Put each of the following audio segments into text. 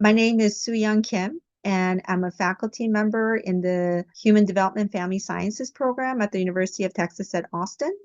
My name is Yeong Kim, and I'm a faculty member in the Human Development and Family Sciences program at the University of Texas at Austin.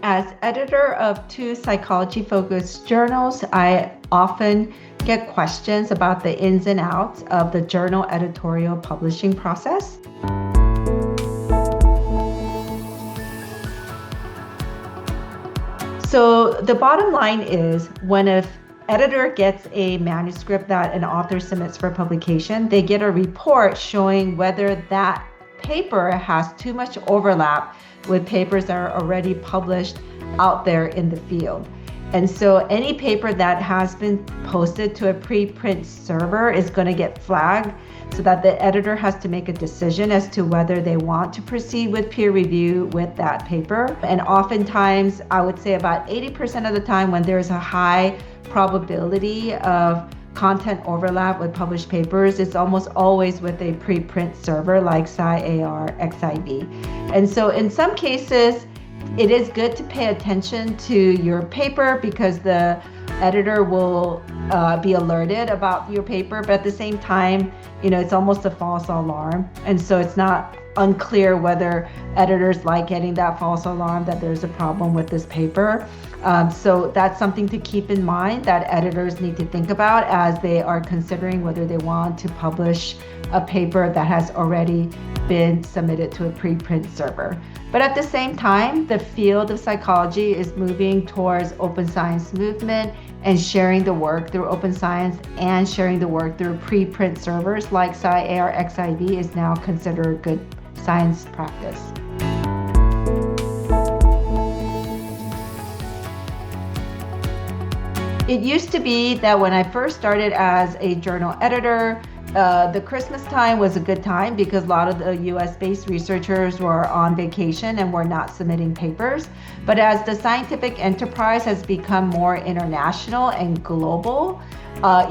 As editor of two psychology-focused journals, I often get questions about the ins and outs of the journal editorial publishing process. So the bottom line is when an editor gets a manuscript that an author submits for publication, they get a report showing whether that paper has too much overlap with papers that are already published out there in the field. And so any paper that has been posted to a preprint server is going to get flagged so that the editor has to make a decision as to whether they want to proceed with peer review with that paper. And oftentimes, I would say about 80% of the time when there's a high probability of content overlap with published papers, it's almost always with a preprint server like SciAR, XIV. And so in some cases, it is good to pay attention to your paper because the editor will be alerted about your paper, but at the same time, it's almost a false alarm. And so it's not unclear whether editors like getting that false alarm that there's a problem with this paper. So that's something to keep in mind that editors need to think about as they are considering whether they want to publish a paper that has already been submitted to a preprint server. But at the same time, the field of psychology is moving towards open science movement and sharing the work through open science and sharing the work through preprint servers like SciAR XIV is now considered good science practice. It used to be that when I first started as a journal editor, the Christmas time was a good time because a lot of the US-based researchers were on vacation and were not submitting papers. But as the scientific enterprise has become more international and global,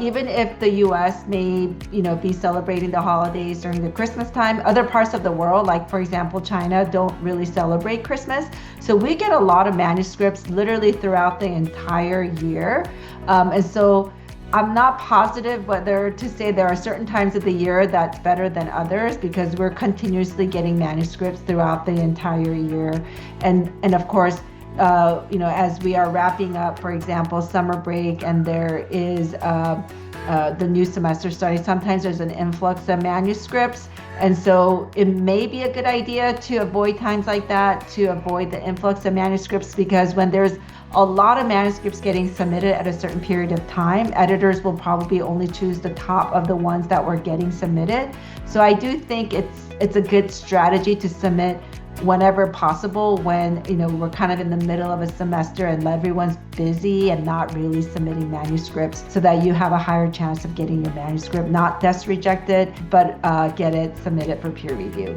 even if the US may, be celebrating the holidays during the Christmas time, other parts of the world, like for example, China, don't really celebrate Christmas. So we get a lot of manuscripts literally throughout the entire year. And so I'm not positive whether to say there are certain times of the year that's better than others because we're continuously getting manuscripts throughout the entire year. And of course, as we are wrapping up, for example, summer break and there is the new semester starting, sometimes there's an influx of manuscripts. And so it may be a good idea to avoid times like that, to avoid the influx of manuscripts, because when there's a lot of manuscripts getting submitted at a certain period of time, editors will probably only choose the top of the ones that were getting submitted. So I do think it's a good strategy to submit whenever possible when we're kind of in the middle of a semester and everyone's busy and not really submitting manuscripts, so that you have a higher chance of getting your manuscript not just rejected, but get it submitted for peer review.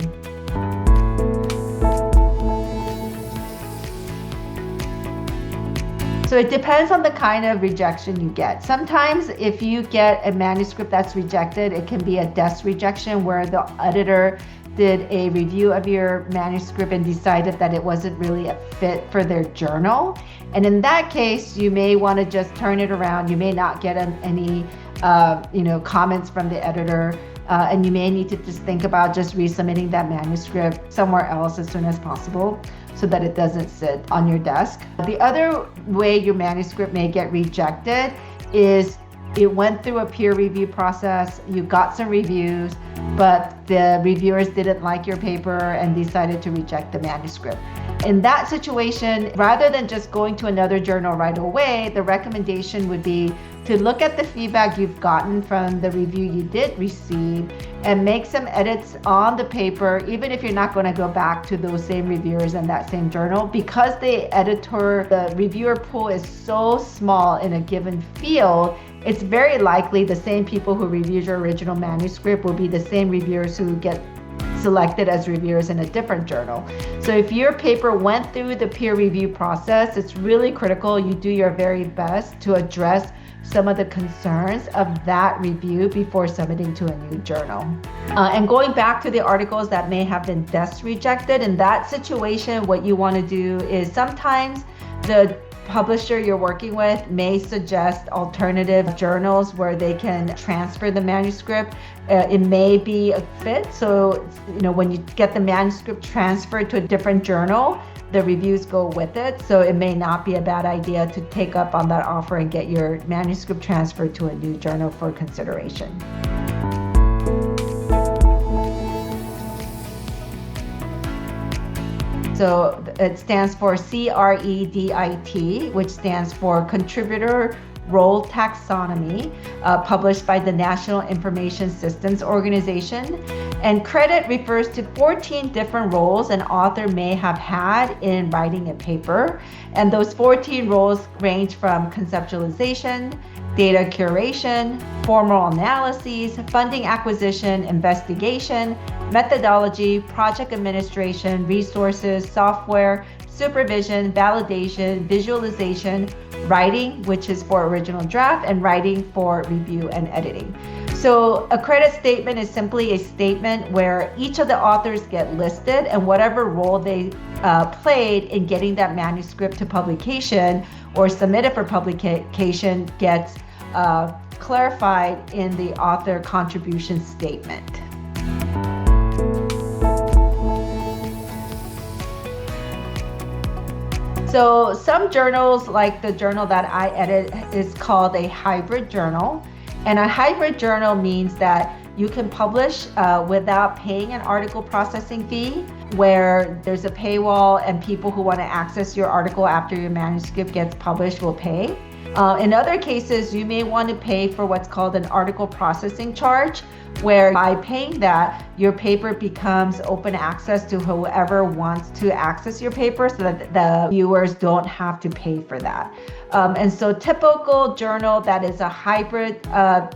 So it depends on the kind of rejection you get. Sometimes if you get a manuscript that's rejected, it can be a desk rejection where the editor did a review of your manuscript and decided that it wasn't really a fit for their journal. And in that case, you may want to just turn it around. You may not get any comments from the editor. And you may need to just think about just resubmitting that manuscript somewhere else as soon as possible so that it doesn't sit on your desk. The other way your manuscript may get rejected is it went through a peer review process, you got some reviews, but the reviewers didn't like your paper and decided to reject the manuscript. In that situation, rather than just going to another journal right away, the recommendation would be to look at the feedback you've gotten from the review you did receive and make some edits on the paper, even if you're not going to go back to those same reviewers in that same journal, because the reviewer pool is so small in a given field. It's very likely the same people who reviewed your original manuscript will be the same reviewers who get selected as reviewers in a different journal. So if your paper went through the peer review process, it's really critical you do your very best to address some of the concerns of that review before submitting to a new journal. And going back to the articles that may have been desk rejected, in that situation, what you want to do is sometimes the publisher you're working with may suggest alternative journals where they can transfer the manuscript. It may be a fit. So, when you get the manuscript transferred to a different journal, the reviews go with it. So it may not be a bad idea to take up on that offer and get your manuscript transferred to a new journal for consideration. So it stands for CREDIT, which stands for Contributor Role Taxonomy, published by the National Information Systems Organization. And credit refers to 14 different roles an author may have had in writing a paper. And those 14 roles range from conceptualization, data curation, formal analyses, funding acquisition, investigation, methodology, project administration, resources, software, supervision, validation, visualization, writing, which is for original draft, and writing for review and editing. So a credit statement is simply a statement where each of the authors get listed and whatever role they played in getting that manuscript to publication or submitted for publication gets clarified in the author contribution statement. So some journals, like the journal that I edit, is called a hybrid journal. And a hybrid journal means that you can publish without paying an article processing fee, where there's a paywall and people who want to access your article after your manuscript gets published will pay. In other cases, you may want to pay for what's called an article processing charge, where by paying that, your paper becomes open access to whoever wants to access your paper so that the viewers don't have to pay for that. And so typical journal that is a hybrid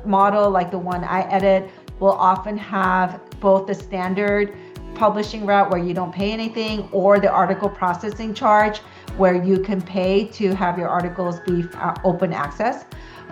model like the one I edit will often have both the standard publishing route where you don't pay anything or the article processing charge where you can pay to have your articles be open access.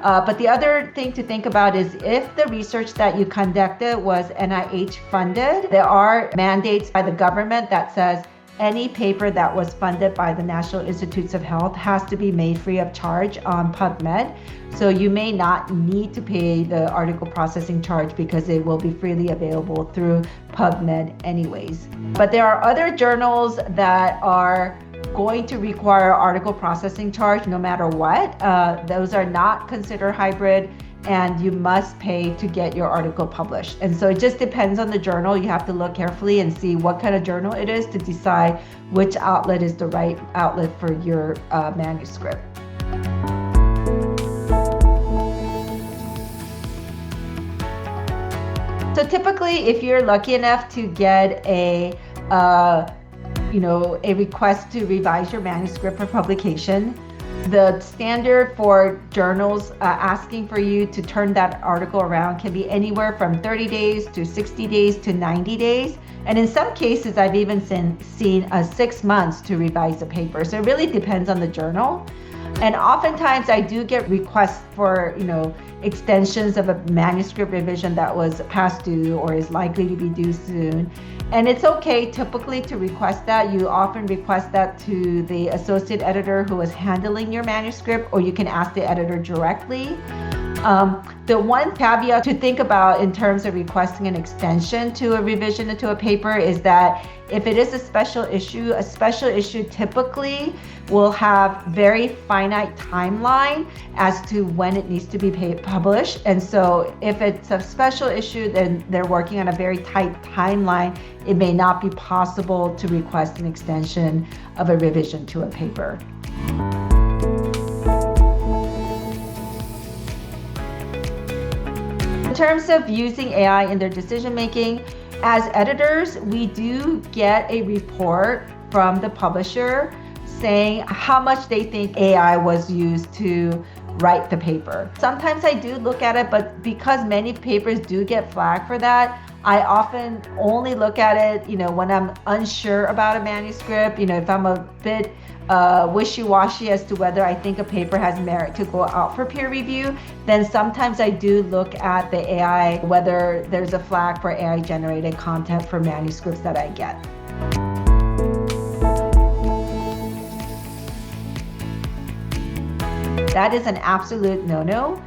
But the other thing to think about is if the research that you conducted was NIH funded, there are mandates by the government that says any paper that was funded by the National Institutes of Health has to be made free of charge on PubMed. So you may not need to pay the article processing charge because it will be freely available through PubMed anyways. But there are other journals that are going to require article processing charge no matter what. Those are not considered hybrid and you must pay to get your article published. And so it just depends on the journal. You have to look carefully and see what kind of journal it is to decide which outlet is the right outlet for your manuscript. So typically, if you're lucky enough to get a request to revise your manuscript for publication, the standard for journals asking for you to turn that article around can be anywhere from 30 days to 60 days to 90 days. And in some cases, I've even seen 6 months to revise a paper. So it really depends on the journal. And oftentimes I do get requests for, extensions of a manuscript revision that was past due or is likely to be due soon. And it's okay typically to request that. You often request that to the associate editor who is handling your manuscript, or you can ask the editor directly. The one caveat to think about in terms of requesting an extension to a revision to a paper is that if it is a special issue typically will have very finite timeline as to when it needs to be published. And so if it's a special issue, then they're working on a very tight timeline. It may not be possible to request an extension of a revision to a paper. In terms of using AI in their decision making, as editors, we do get a report from the publisher saying how much they think AI was used to write the paper. Sometimes I do look at it, but because many papers do get flagged for that, I often only look at it, when I'm unsure about a manuscript, if I'm a bit wishy-washy as to whether I think a paper has merit to go out for peer review, then sometimes I do look at the AI, whether there's a flag for AI generated content for manuscripts that I get. That is an absolute no-no.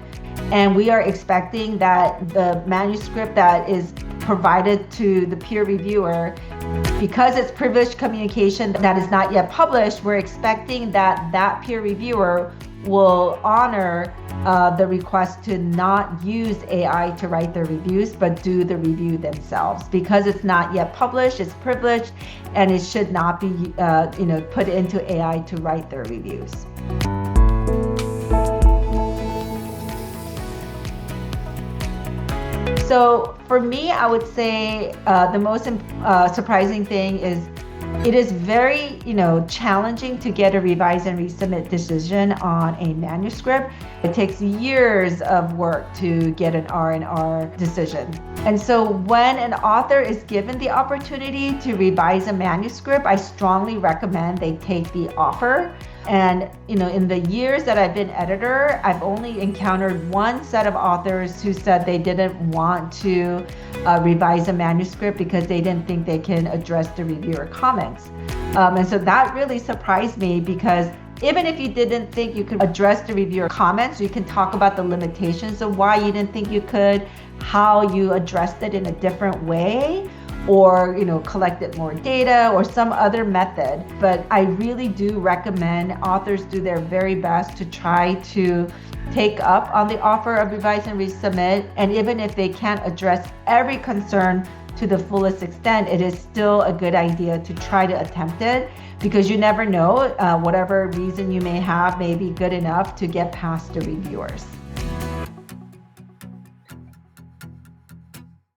And we are expecting that the manuscript that is provided to the peer reviewer, because it's privileged communication that is not yet published, we're expecting that that peer reviewer will honor the request to not use AI to write their reviews, but do the review themselves. Because it's not yet published, it's privileged, and it should not be put into AI to write their reviews. So for me, I would say the most surprising thing is it is very, challenging to get a revise and resubmit decision on a manuscript. It takes years of work to get an R&R decision. And so when an author is given the opportunity to revise a manuscript, I strongly recommend they take the offer. And, in the years that I've been editor, I've only encountered one set of authors who said they didn't want to revise a manuscript because they didn't think they can address the reviewer comments. And so that really surprised me, because even if you didn't think you could address the reviewer comments, you can talk about the limitations of why you didn't think you could, how you addressed it in a different way, or collected more data or some other method. But I really do recommend authors do their very best to try to take up on the offer of revise and resubmit. And even if they can't address every concern to the fullest extent, it is still a good idea to try to attempt it, because you never know, whatever reason you may have may be good enough to get past the reviewers.